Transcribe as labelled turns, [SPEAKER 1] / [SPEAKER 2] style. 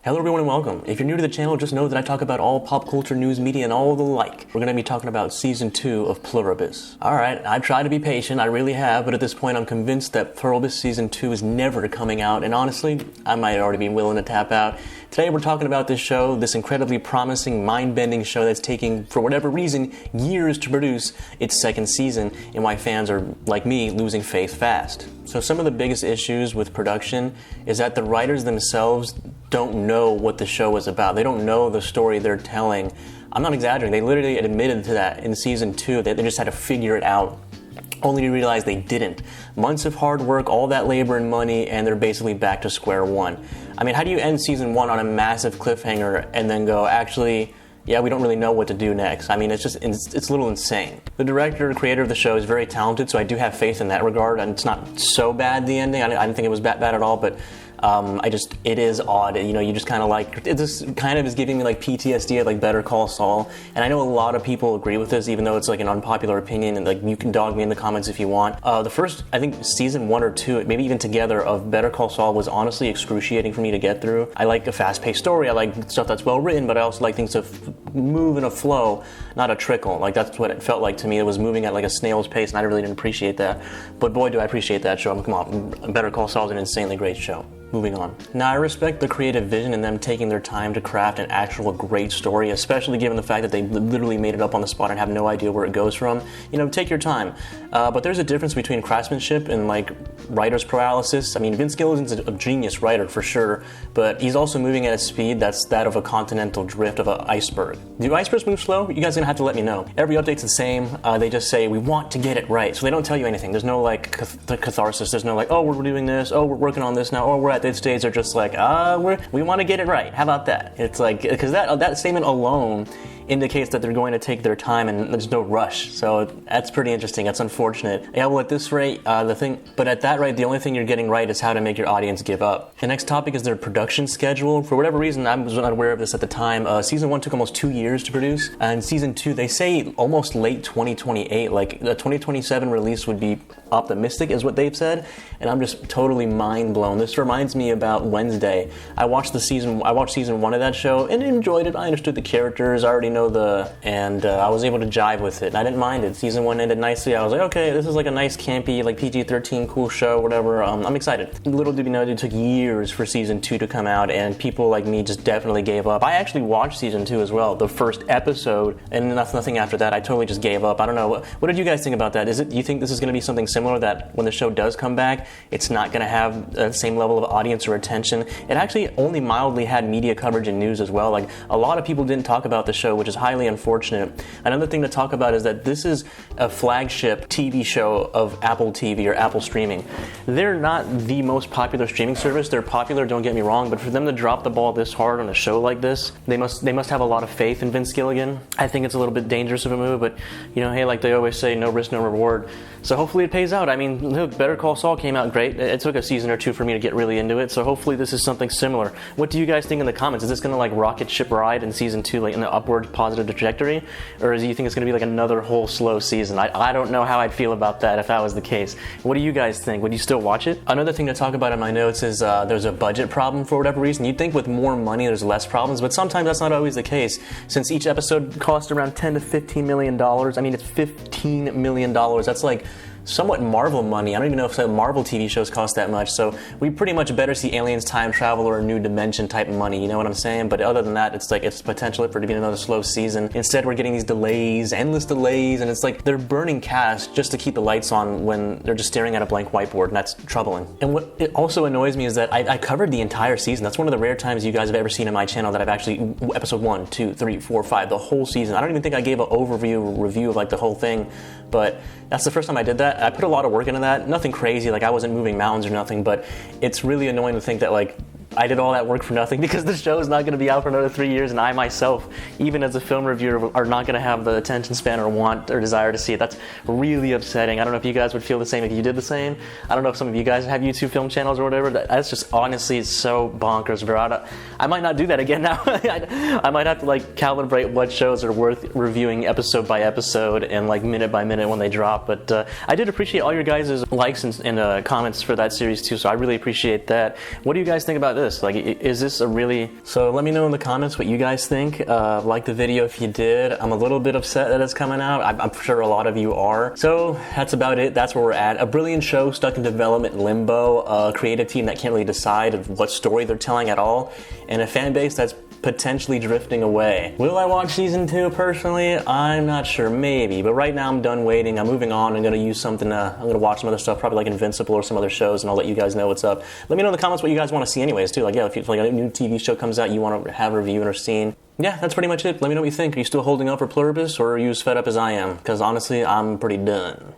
[SPEAKER 1] Hello everyone and welcome. If you're new to the channel, just know that I talk about all pop culture, news, media, and all the like. We're going to be talking about Season 2 of Pluribus. Alright, I try to be patient, I really have, but at this point I'm convinced that Pluribus Season 2 is never coming out, and honestly, I might already be willing to tap out. Today we're talking about this show, this incredibly promising, mind-bending show that's taking, for whatever reason, years to produce its second season, and why fans are, like me, losing faith fast. So some of the biggest issues with production is that the writers themselves don't know what the show is about. They don't know the story they're telling. I'm not exaggerating. They literally admitted to that in Season 2. They just had to figure it out, only to realize they didn't. Months of hard work, all that labor and money, and they're basically back to square one. I mean, how do you end Season 1 on a massive cliffhanger and then go, actually, yeah, we don't really know what to do next? I mean, it's a little insane. The director, creator of the show is very talented, so I do have faith in that regard, and it's not so bad, the ending. I didn't think it was bad at all, but it is odd. You know, you just kind of like, this kind of is giving me like PTSD at like Better Call Saul, and I know a lot of people agree with this, even though it's like an unpopular opinion, and like you can dog me in the comments if you want. The first, I think Season 1 or 2, maybe even together, of Better Call Saul was honestly excruciating for me to get through. I like a fast-paced story, I like stuff that's well written, but I also like things to move in a flow, not a trickle. Like that's what it felt like to me. It was moving at like a snail's pace, and I really didn't appreciate that. But boy, do I appreciate that show. I mean, come on, Better Call Saul is an insanely great show. Moving on. Now, I respect the creative vision and them taking their time to craft an actual great story, especially given the fact that they literally made it up on the spot and have no idea where it goes from. You know, take your time. But there's a difference between craftsmanship and like writer's paralysis. I mean, Vince Gilligan's a genius writer for sure, but he's also moving at a speed that's that of a continental drift of an iceberg. Do icebergs move slow? You guys are gonna have to let me know. Every update's the same. They just say, we want to get it right. So they don't tell you anything. There's no like catharsis. There's no like, oh, we're doing this. Oh, we're working on this now. Oh, we're at this stage. They're just like, we want to get it right. How about that? It's like, because that statement alone indicates that they're going to take their time and there's no rush. So that's pretty interesting. That's unfortunate. Yeah, well, at this rate, but at that rate, the only thing you're getting right is how to make your audience give up. The next topic is their production schedule. For whatever reason, I was unaware of this at the time. Season 1 took almost 2 years to produce, and Season 2, they say almost late 2028. Like the 2027 release would be optimistic, is what they've said, and I'm just totally mind blown. This reminds me about Wednesday. I watched Season 1 of that show and enjoyed it. I understood the characters. I already know I was able to jive with it, and I didn't mind it. Season 1 ended nicely. I was like, okay, this is like a nice campy, like PG-13 cool show, whatever. I'm excited. Little did we know it took years for Season 2 to come out, and people like me just definitely gave up. I actually watched Season 2 as well, the first episode, and nothing after that. I totally just gave up. I don't know. What did you guys think about that? You think this is going to be something similar, that when the show does come back, it's not going to have the same level of audience or attention? It actually only mildly had media coverage and news as well. Like, a lot of people didn't talk about the show, which is highly unfortunate. Another thing to talk about is that this is a flagship TV show of Apple TV or Apple streaming. They're not the most popular streaming service. They're popular, don't get me wrong, but for them to drop the ball this hard on a show like this, they must have a lot of faith in Vince Gilligan. I think it's a little bit dangerous of a move, but you know, hey, like they always say, no risk, no reward. So hopefully it pays out. I mean, look, Better Call Saul came out great. It took a season or two for me to get really into it, so hopefully this is something similar. What do you guys think in the comments? Is this going to like rocket ship ride in Season 2, like in the upward positive trajectory, or do you think it's going to be like another whole slow season? I don't know how I'd feel about that if that was the case. What do you guys think? Would you still watch it? Another thing to talk about in my notes is there's a budget problem for whatever reason. You'd think with more money there's less problems, but sometimes that's not always the case. Since each episode costs around $10 to $15 million, I mean, it's $15 million. That's like somewhat Marvel money. I don't even know if Marvel TV shows cost that much, so we pretty much better see aliens, time travel, or a new dimension type of money, you know what I'm saying? But other than that, it's like it's potential for it to be another slow season. Instead, we're getting these delays, endless delays, and it's like they're burning cast just to keep the lights on when they're just staring at a blank whiteboard, and that's troubling. And what it also annoys me is that I covered the entire season. That's one of the rare times you guys have ever seen in my channel that I've actually, episode 1, 2, 3, 4, 5, the whole season. I don't even think I gave an review of like the whole thing, but that's the first time I did that. I put a lot of work into that. Nothing crazy, like I wasn't moving mountains or nothing, but it's really annoying to think that like I did all that work for nothing because the show is not going to be out for another 3 years, and I myself, even as a film reviewer, are not going to have the attention span or want or desire to see it. That's really upsetting. I don't know if you guys would feel the same if you did the same. I don't know if some of you guys have YouTube film channels or whatever. That's just honestly so bonkers, bro. I might not do that again now. I might have to like calibrate what shows are worth reviewing episode by episode and like minute by minute when they drop. But I did appreciate all your guys' likes and comments for that series too, so I really appreciate that. What do you guys think about this? this? Like, is this a really... So let me know in the comments what you guys think. Like the video if you did. I'm a little bit upset that it's coming out. I'm sure a lot of you are. So that's about it. That's where we're at. A brilliant show stuck in development limbo. A creative team that can't really decide what story they're telling at all. And a fan base that's potentially drifting away. Will I watch season 2 personally? I'm not sure, maybe, but right now I'm done waiting. I'm moving on. I'm gonna use something, I'm gonna watch some other stuff, probably like Invincible or some other shows, and I'll let you guys know what's up. Let me know in the comments what you guys want to see anyways too. Like, yeah, if like a new TV show comes out you want to have reviewed or seen. Yeah, that's pretty much it. Let me know what you think. Are you still holding up for Pluribus, or are you as fed up as I am? Because honestly, I'm pretty done.